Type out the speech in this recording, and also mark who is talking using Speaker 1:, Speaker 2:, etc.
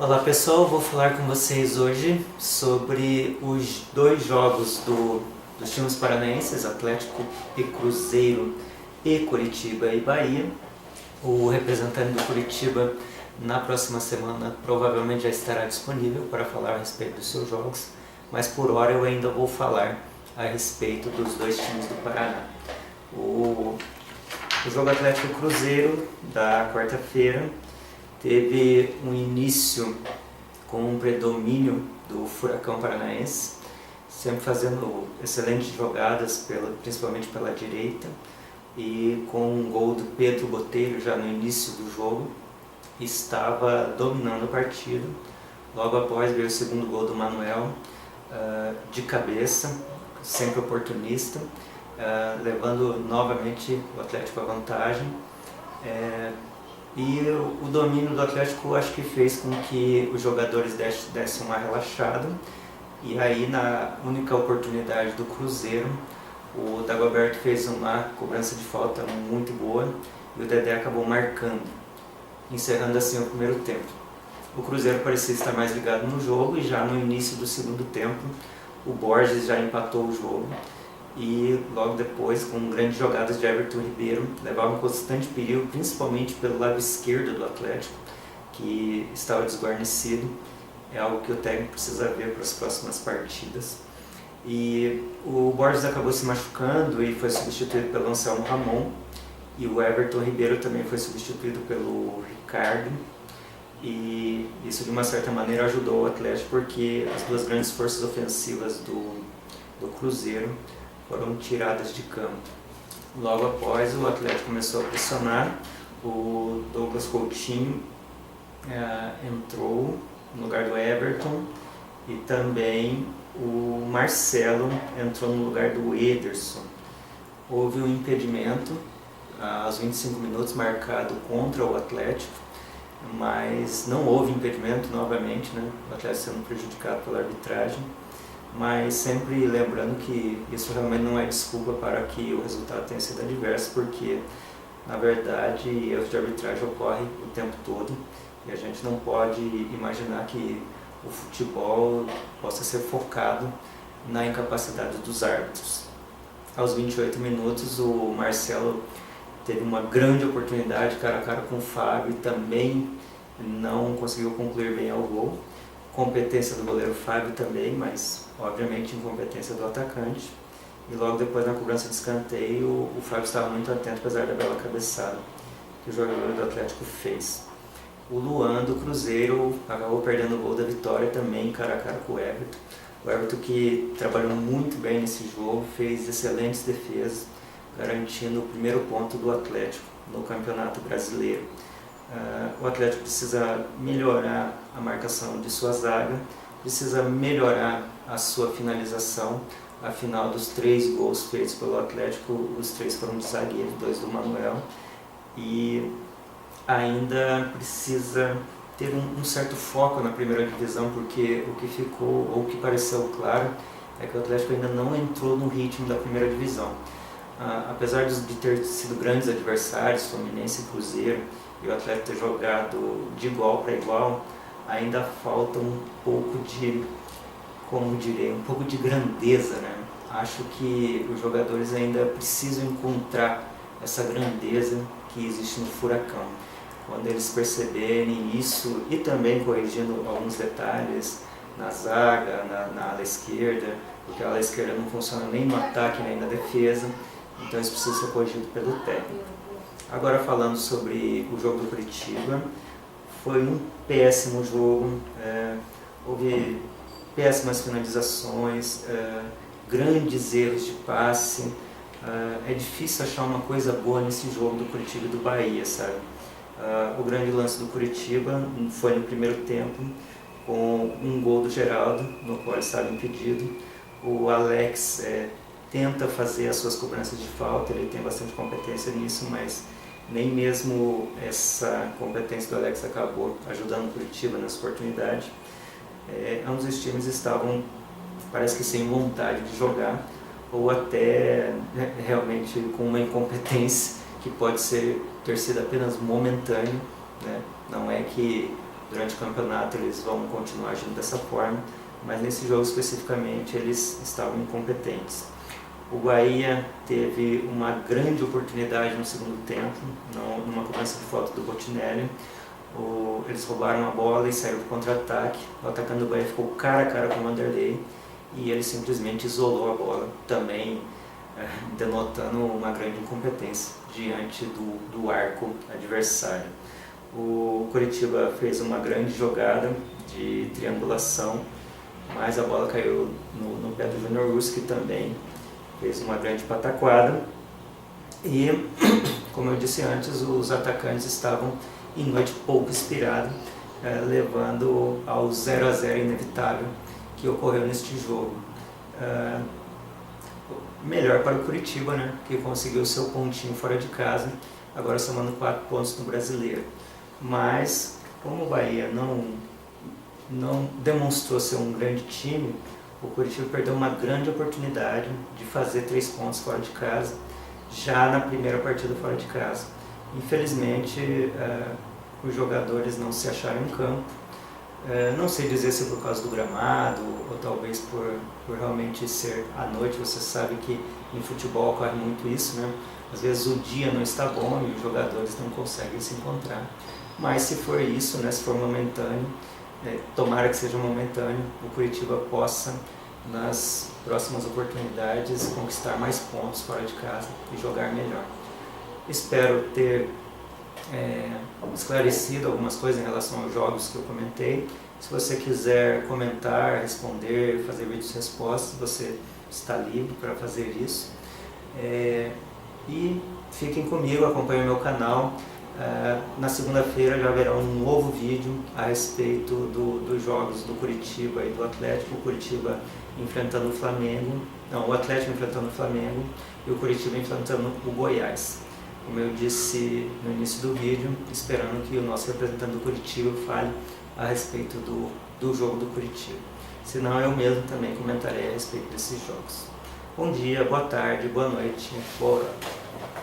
Speaker 1: Olá pessoal, vou falar com vocês hoje sobre os dois jogos dos times paranaenses, Atlético e Cruzeiro, e Curitiba e Bahia. O representante do Curitiba na próxima semana provavelmente já estará disponível para falar a respeito dos seus jogos, mas por hora eu ainda vou falar a respeito dos dois times do Paraná. O jogo Atlético e Cruzeiro da quarta-feira teve um início com um predomínio do Furacão Paranaense, sempre fazendo excelentes jogadas, principalmente pela direita, e com um gol do Pedro Botelho já no início do jogo, estava dominando a partida. Logo após veio o segundo gol do Manuel, de cabeça, sempre oportunista, levando novamente o Atlético à vantagem. E o domínio do Atlético acho que fez com que os jogadores dessem uma relaxada. E aí, na única oportunidade do Cruzeiro, o Dagoberto fez uma cobrança de falta muito boa e o Dedé acabou marcando, encerrando assim o primeiro tempo. O Cruzeiro parecia estar mais ligado no jogo e já no início do segundo tempo o Borges já empatou o jogo. E logo depois, com grandes jogadas de Everton Ribeiro, levava um constante perigo, principalmente pelo lado esquerdo do Atlético, que estava desguarnecido. É algo que o técnico precisa ver para as próximas partidas. E o Borges acabou se machucando e foi substituído pelo Anselmo Ramon, e o Everton Ribeiro também foi substituído pelo Ricardo. E isso de uma certa maneira ajudou o Atlético, porque as duas grandes forças ofensivas do Cruzeiro foram tiradas de campo. Logo após, o Atlético começou a pressionar, o Douglas Coutinho entrou no lugar do Everton e também o Marcelo entrou no lugar do Ederson. Houve um impedimento aos 25 minutos marcado contra o Atlético, mas não houve impedimento novamente, né? O Atlético sendo prejudicado pela arbitragem. Mas sempre lembrando que isso realmente não é desculpa para que o resultado tenha sido adverso, porque na verdade erros de arbitragem ocorrem o tempo todo e a gente não pode imaginar que o futebol possa ser focado na incapacidade dos árbitros. Aos 28 minutos o Marcelo teve uma grande oportunidade cara a cara com o Fábio e também não conseguiu concluir bem ao gol. Competência do goleiro Fábio também, mas obviamente incompetência do atacante. E logo depois, na cobrança de escanteio, o Fábio estava muito atento, apesar da bela cabeçada que o jogador do Atlético fez. O Luan do Cruzeiro acabou perdendo o gol da vitória também, cara a cara com o Everton. O Everton, que trabalhou muito bem nesse jogo, fez excelentes defesas, garantindo o primeiro ponto do Atlético no Campeonato Brasileiro. O Atlético precisa melhorar a marcação de sua zaga, precisa melhorar a sua finalização. Afinal, dos 3 gols feitos pelo Atlético, os 3 foram de zagueiro, 2 do Manuel. E ainda precisa ter um certo foco na primeira divisão, porque o que ficou, ou o que pareceu claro, é que o Atlético ainda não entrou no ritmo da primeira divisão. Apesar de ter sido grandes adversários, Fluminense e Cruzeiro, e o Atlético ter jogado de igual para igual, ainda falta um pouco de, como direi, um pouco de grandeza, né? Acho que os jogadores ainda precisam encontrar essa grandeza que existe no Furacão. Quando eles perceberem isso e também corrigindo alguns detalhes na zaga, na ala esquerda, porque a ala esquerda não funciona nem no ataque nem na defesa, então isso precisa ser corrigido pelo técnico. Agora falando sobre o jogo do Curitiba, foi um péssimo jogo, houve péssimas finalizações, grandes erros de passe. É difícil achar uma coisa boa nesse jogo do Curitiba e do Bahia, sabe? O grande lance do Curitiba foi no primeiro tempo, com um gol do Geraldo, no qual ele estava impedido. O Alex tenta fazer as suas cobranças de falta, ele tem bastante competência nisso, mas nem mesmo essa competência do Alex acabou ajudando o Curitiba nessa oportunidade. Ambos os times estavam, parece que sem vontade de jogar, ou até realmente com uma incompetência que pode ter sido apenas momentânea, né? Não é que durante o campeonato eles vão continuar agindo dessa forma, mas nesse jogo especificamente eles estavam incompetentes. O Bahia teve uma grande oportunidade no segundo tempo, numa cobrança de falta do Botinelli. Eles roubaram a bola e saíram para o contra-ataque. O atacante do Bahia ficou cara a cara com o Vanderlei e ele simplesmente isolou a bola, também denotando uma grande incompetência diante do arco adversário. O Coritiba fez uma grande jogada de triangulação, mas a bola caiu no pé do Júnior Urso, que também fez uma grande pataquada. E, como eu disse antes, os atacantes estavam em noite pouco inspirada, levando ao 0 a 0 inevitável que ocorreu neste jogo. Melhor para o Coritiba, né, que conseguiu seu pontinho fora de casa, agora somando 4 pontos no Brasileiro. Mas, como o Bahia não demonstrou ser um grande time, o Coritiba perdeu uma grande oportunidade de fazer 3 pontos fora de casa, já na primeira partida fora de casa. Infelizmente, os jogadores não se acharam em campo. Não sei dizer se por causa do gramado ou talvez por realmente ser à noite. Você sabe que em futebol ocorre muito isso, né? Às vezes o dia não está bom e os jogadores não conseguem se encontrar. Mas se for isso, né, se for momentâneo, tomara que seja momentâneo, o Coritiba possa, nas próximas oportunidades, conquistar mais pontos fora de casa e jogar melhor. Espero ter esclarecido algumas coisas em relação aos jogos que eu comentei. Se você quiser comentar, responder, fazer vídeos de respostas, você está livre para fazer isso. E fiquem comigo, acompanhem meu canal. Na segunda-feira já haverá um novo vídeo a respeito dos jogos do Coritiba e do Atlético. O Coritiba enfrentando o Flamengo, o Atlético enfrentando o Flamengo e o Coritiba enfrentando o Goiás. Como eu disse no início do vídeo, esperando que o nosso representante do Coritiba fale a respeito do jogo do Coritiba. Senão eu mesmo também comentarei a respeito desses jogos. Bom dia, boa tarde, boa noite, boa hora.